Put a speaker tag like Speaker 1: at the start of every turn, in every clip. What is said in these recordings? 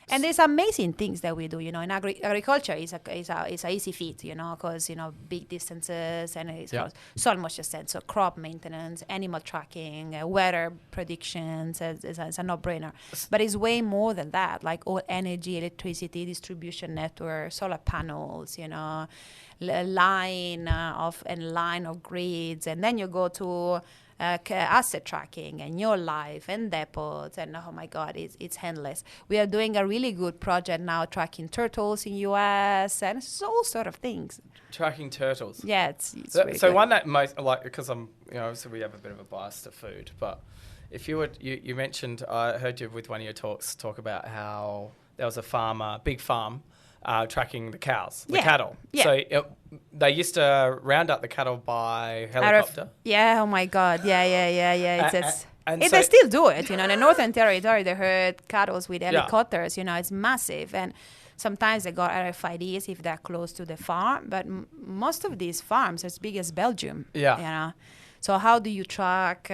Speaker 1: And there's amazing things that we do, in agriculture is a easy feat, because, big distances and it's so much extent. So crop maintenance, animal tracking, weather predictions is a no-brainer. But it's way more than that, like all energy, electricity, distribution network, solar panels, line of grids. And then you go to asset tracking and your life and depots, and oh my God, it's endless. We are doing a really good project now tracking turtles in US and all sort of things.
Speaker 2: Tracking turtles.
Speaker 1: Yeah, it's
Speaker 2: so,
Speaker 1: really
Speaker 2: so
Speaker 1: good.
Speaker 2: one that most like, because I'm obviously we have a bit of a bias to food, but if you would you mentioned, I heard you with one of your talk about how there was a big farm tracking the cattle.
Speaker 1: Yeah.
Speaker 2: So they used to round up the cattle by helicopter.
Speaker 1: Oh my God. Yeah.
Speaker 2: So
Speaker 1: they still do it. In the Northern Territory, they herd cattle with helicopters. It's massive. And sometimes they got RFIDs if they're close to the farm. But most of these farms are as big as Belgium.
Speaker 2: Yeah.
Speaker 1: So how do you track?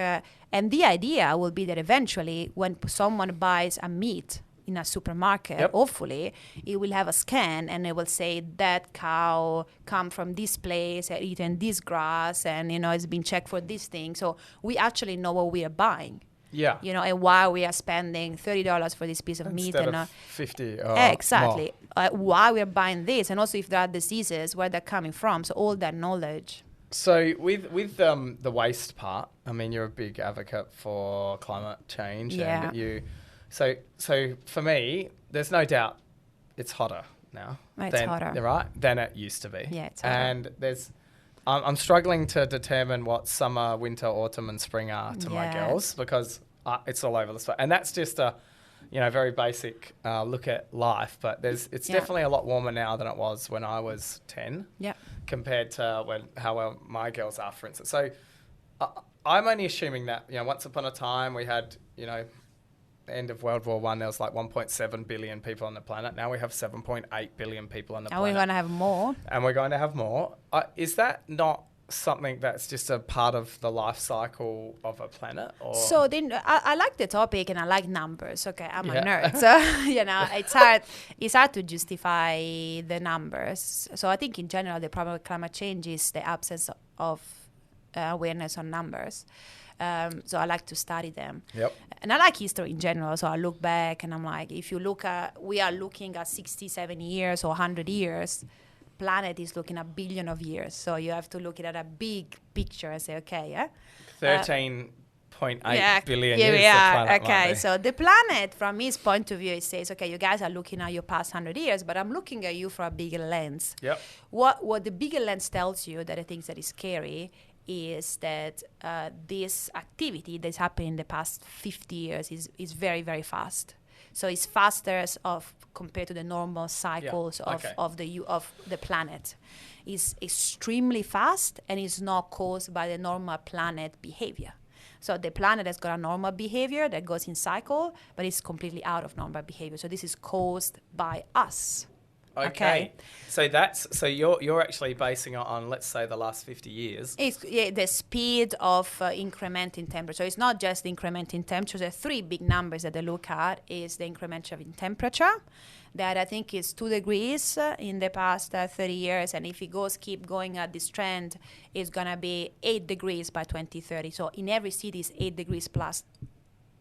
Speaker 1: And the idea will be that eventually when someone buys a meat in a supermarket, hopefully, it will have a scan and it will say that cow come from this place, eaten this grass, and, it's been checked for this thing. So we actually know what we are buying.
Speaker 2: Yeah.
Speaker 1: And why we are spending $30 for this piece of meat.
Speaker 2: Instead of 50 or
Speaker 1: exactly. Why we are buying this, and also if there are diseases, where they're coming from. So all that knowledge.
Speaker 2: So with the waste part, I mean, you're a big advocate for climate change.
Speaker 1: Yeah.
Speaker 2: And So for me, there's no doubt it's hotter now.
Speaker 1: Hotter.
Speaker 2: Right? Than it used to be.
Speaker 1: Yeah, it's hotter.
Speaker 2: And I'm struggling to determine what summer, winter, autumn and spring are to my girls, because it's all over the spot. And that's just a, very basic look at life. But it's definitely a lot warmer now than it was when I was 10 compared to how my girls are, for instance. So I'm only assuming that, once upon a time we had, end of World War I, there was like 1.7 billion people on the planet. Now we have 7.8 billion people on the planet.
Speaker 1: And we're going to have more.
Speaker 2: And we're going to have more. Is that not something that's just a part of the life cycle of a planet? Or?
Speaker 1: So then I like the topic and I like numbers. Okay, I'm a nerd. So, it's hard to justify the numbers. So I think in general, the problem with climate change is the absence of awareness on numbers. So I like to study them.
Speaker 2: Yep.
Speaker 1: And I like history in general. So I look back and I'm like, we are looking at 60, 70 years or 100 years. Planet is looking at billion of years. So you have to look at a big picture and say, okay,
Speaker 2: 13.8 billion years.
Speaker 1: Okay, so the planet, from his point of view, it says, okay, you guys are looking at your past 100 years, but I'm looking at you from a bigger lens.
Speaker 2: Yep.
Speaker 1: What the bigger lens tells you, that I think that is scary, is that this activity that's happened in the past 50 years is very, very fast. So it's faster compared to the normal cycles of the planet. It's extremely fast, and it's not caused by the normal planet behavior. So the planet has got a normal behavior that goes in cycle, but it's completely out of normal behavior. So this is caused by us.
Speaker 2: Okay. So you're actually basing it on, let's say, the last 50 years.
Speaker 1: It's the speed of increment in temperature. So it's not just the increment in temperature. There are three big numbers that they look at. Is the increment in temperature, that I think is 2 degrees in the past 30 years. And if it keep going at this trend, it's going to be 8 degrees by 2030. So in every city is 8 degrees plus.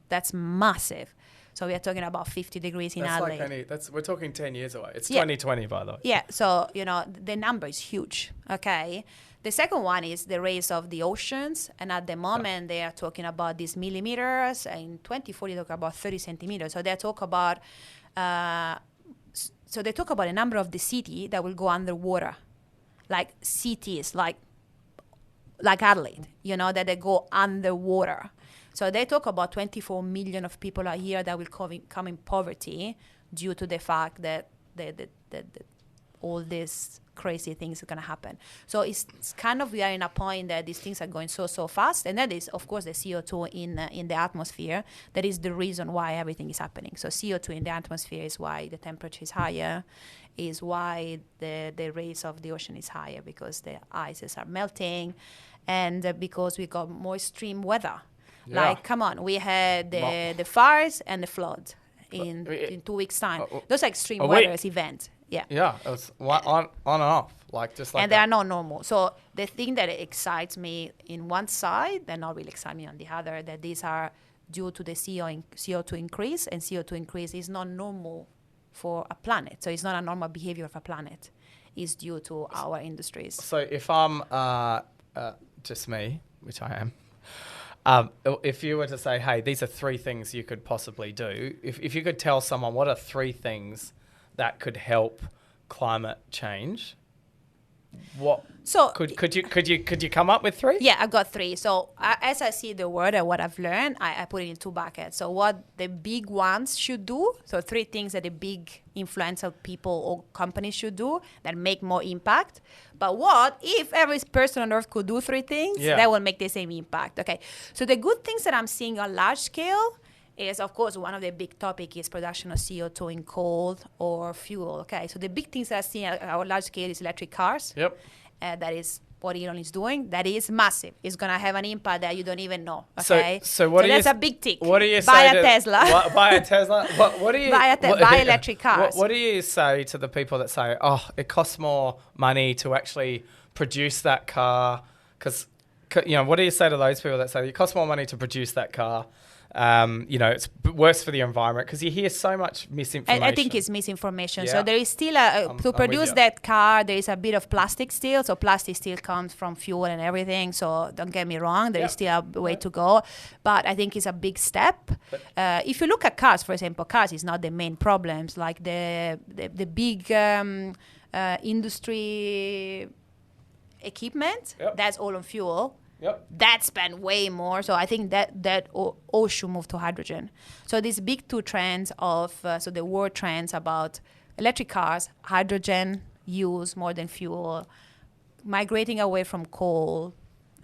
Speaker 1: That's massive. So we are talking about 50 degrees in Adelaide.
Speaker 2: We're talking 10 years away. It's 2020, by the way.
Speaker 1: Yeah, so, the number is huge, okay? The second one is the rise of the oceans. And at the moment, they are talking about these millimeters. In 2040, they talk about 30 centimeters. So they talk about a number of the city that will go underwater. Like cities, like Adelaide, that they go underwater. So they talk about 24 million of people a year that will come in poverty due to the fact that all these crazy things are going to happen. So it's kind of, we are in a point that these things are going so fast. And that is, of course, the CO2 in the atmosphere. That is the reason why everything is happening. So CO2 in the atmosphere is why the temperature is higher, is why the rise of the ocean is higher, because the ices are melting, and because we got more extreme weather. Yeah. Like, come on, we had the fires and the floods in 2 weeks' time.
Speaker 2: Uh,
Speaker 1: Those are extreme
Speaker 2: a
Speaker 1: weather
Speaker 2: week.
Speaker 1: events. Yeah.
Speaker 2: Yeah, it's on and off, like just like
Speaker 1: And they are not normal. So the thing that excites me in one side, they're not really exciting me on the other, that these are due to the CO2 increase, and CO2 increase is not normal for a planet. So it's not a normal behavior of a planet. It's due to our industries.
Speaker 2: So if I'm just me, which I am, if you were to say, hey, these are 3 things you could possibly do, if you could tell someone what are 3 things that could help climate change, what could you come up with 3?
Speaker 1: Yeah, I got 3. So as I see the world and what I've learned, I put it in 2 buckets. So what the big ones should do, so 3 things that the big influential people or companies should do that make more impact. But what if every person on earth could do 3 things that will make the same impact? Okay, so the good things that I'm seeing on large scale is, of course, one of the big topic is production of CO2 in coal or fuel. Okay, so the big things that I see on a large scale is electric cars.
Speaker 2: Yep.
Speaker 1: That is what Elon is doing. That is massive. It's gonna have an impact that you don't even know. Okay,
Speaker 2: so that's
Speaker 1: a big tick.
Speaker 2: What do you
Speaker 1: buy
Speaker 2: say
Speaker 1: a Tesla?
Speaker 2: Buy a Tesla. What do you
Speaker 1: buy electric cars?
Speaker 2: What do you say to the people that say, oh, it costs more money to actually produce that car? Because what do you say to those people that say it costs more money to produce that car? It's worse for the environment, because you hear so much misinformation.
Speaker 1: I think it's misinformation.
Speaker 2: Yeah.
Speaker 1: So there is still to produce that car, there is a bit of plastic still. So plastic still comes from fuel and everything. So don't get me wrong, there is still a way to go. But I think it's a big step. If you look at cars, for example, cars is not the main problems. Like the big industry equipment, that's all on fuel.
Speaker 2: Yep.
Speaker 1: That spend way more. So I think that all should move to hydrogen. So these big 2 trends of, so the world trends about electric cars, hydrogen use more than fuel, migrating away from coal,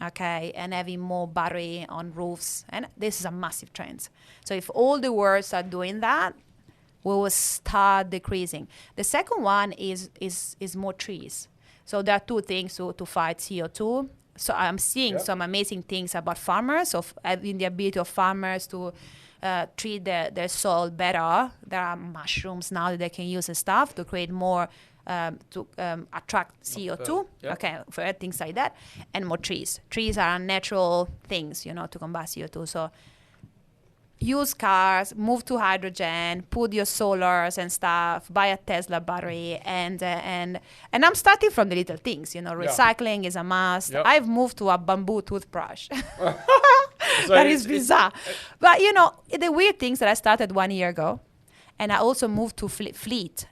Speaker 1: okay, and having more battery on roofs. And this is a massive trend. So if all the world start doing that, we will start decreasing. The second one is more trees. So there are 2 things to fight CO2. So I'm seeing some amazing things about farmers, of having the ability of farmers to treat their soil better. There are mushrooms now that they can use and stuff to create more, to attract CO2, for things like that, and more trees. Trees are natural things, to combat CO2. So use cars, move to hydrogen, put your solars and stuff, buy a Tesla battery, and I'm starting from the little things, recycling is a must.
Speaker 2: Yep.
Speaker 1: I've moved to a bamboo toothbrush. That is bizarre. But, the weird things that I started 1 year ago, and I also moved to fleet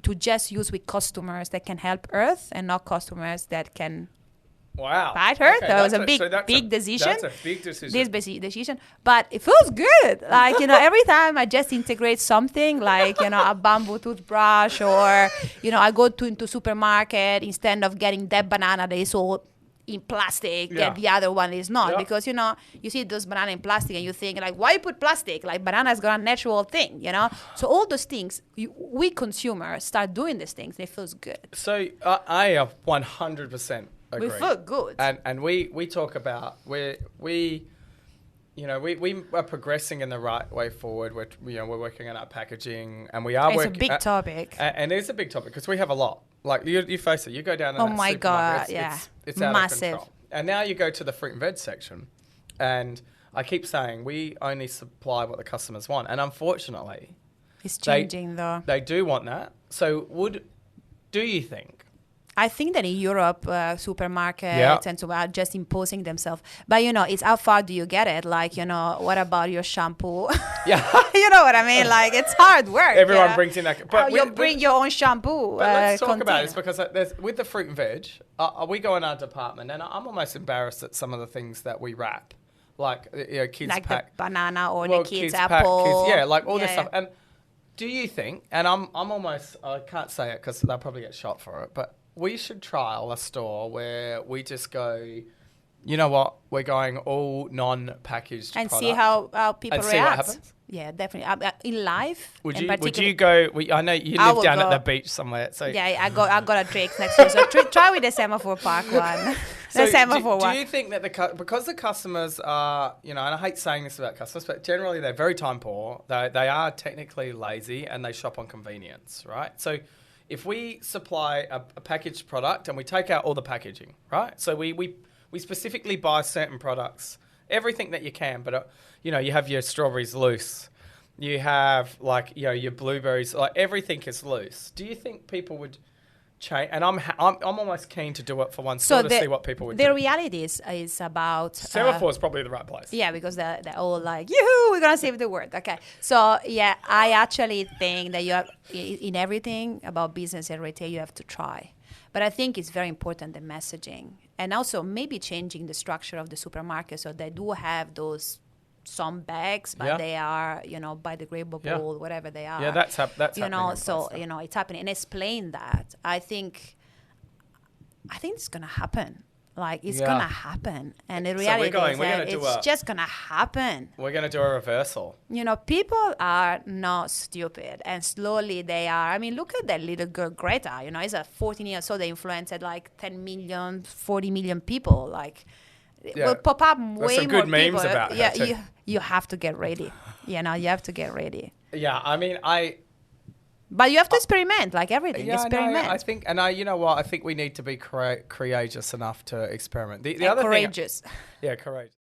Speaker 1: to just use with customers that can help Earth and not customers that can...
Speaker 2: Wow.
Speaker 1: Right, Earth?
Speaker 2: Okay,
Speaker 1: that was a big decision.
Speaker 2: That's a big decision.
Speaker 1: This big decision. But it feels good. Like, every time I just integrate something, like, a bamboo toothbrush, or, I go into supermarket, instead of getting that banana that is all in plastic and the other one is not. Because, you see those banana in plastic and you think, like, why you put plastic? Like, banana's got a natural thing, So all those things, we consumers start doing these things. It feels good.
Speaker 2: So I have 100% agree.
Speaker 1: We feel good.
Speaker 2: And we talk about we are progressing in the right way forward. We're working on our packaging, and we are.
Speaker 1: It's a big topic.
Speaker 2: And it's a big topic because we have a lot. Like you face it, you go down.
Speaker 1: Oh my God!
Speaker 2: It's out
Speaker 1: massive.
Speaker 2: of control. And now you go to the fruit and veg section, and I keep saying we only supply what the customers want, and unfortunately,
Speaker 1: it's changing though.
Speaker 2: They do want that. So do you think?
Speaker 1: I think that in Europe, supermarkets and so are just imposing themselves. But, it's how far do you get it? Like, what about your shampoo?
Speaker 2: Yeah.
Speaker 1: You know what I mean? Like, it's hard work.
Speaker 2: Everyone brings in that.
Speaker 1: But you bring your own shampoo.
Speaker 2: But let's talk about this, because with the fruit and veg, we go in our department, and I'm almost embarrassed at some of the things that we wrap. Like, kids
Speaker 1: like
Speaker 2: pack.
Speaker 1: The banana or the kids' apple.
Speaker 2: All this stuff. And do you think, and I'm almost, I can't say it because they'll probably get shot for it, but we should trial a store where we just go, you know what, we're going all non-packaged
Speaker 1: and
Speaker 2: product,
Speaker 1: see how people react.
Speaker 2: See what happens.
Speaker 1: Yeah, definitely. In life,
Speaker 2: Would
Speaker 1: in
Speaker 2: you? Would
Speaker 1: particular-
Speaker 2: you go? I know you
Speaker 1: I
Speaker 2: live
Speaker 1: will
Speaker 2: down at
Speaker 1: go.
Speaker 2: the beach somewhere. So
Speaker 1: Yeah, I got a Drake's next year. So try with the Semaphore Park one.
Speaker 2: So
Speaker 1: The Semaphore
Speaker 2: do
Speaker 1: one.
Speaker 2: you think that because the customers are, and I hate saying this about customers, but generally they're very time poor. They are technically lazy and they shop on convenience, right? So if we supply a packaged product and we take out all the packaging, right? So we specifically buy certain products, everything that you can, but you have your strawberries loose. You have your blueberries, like everything is loose. Do you think people would change? And I'm almost keen to do it for one store to see what people would do.
Speaker 1: The reality is about
Speaker 2: Semaphore is probably the right place.
Speaker 1: yeah, because they're all like, yoo-hoo, we're gonna save the world. Okay, so yeah, I actually think that you have in everything about business and retail, you have to try. But I think it's very important the messaging and also maybe changing the structure of the supermarket so they do have some bags, but they are, biodegradable, whatever they are.
Speaker 2: Yeah, that's happening.
Speaker 1: So it's happening, and explain that. I think it's gonna happen. Like it's gonna happen, and the reality is that it's just gonna happen.
Speaker 2: We're gonna do a reversal.
Speaker 1: People are not stupid, and slowly they are. I mean, look at that little girl Greta. Is a 14 years old. They influenced like 10 million, 40 million people. Like.
Speaker 2: Yeah.
Speaker 1: Will pop up
Speaker 2: There's
Speaker 1: way
Speaker 2: some good
Speaker 1: more
Speaker 2: memes
Speaker 1: people.
Speaker 2: about
Speaker 1: yeah,
Speaker 2: her too.
Speaker 1: you have to get ready. You have to get ready.
Speaker 2: Yeah, I mean,
Speaker 1: But you have to experiment, like everything.
Speaker 2: Yeah,
Speaker 1: experiment.
Speaker 2: I think, you know what? I think we need to be courageous enough to experiment. The other
Speaker 1: courageous.
Speaker 2: thing, yeah, courageous.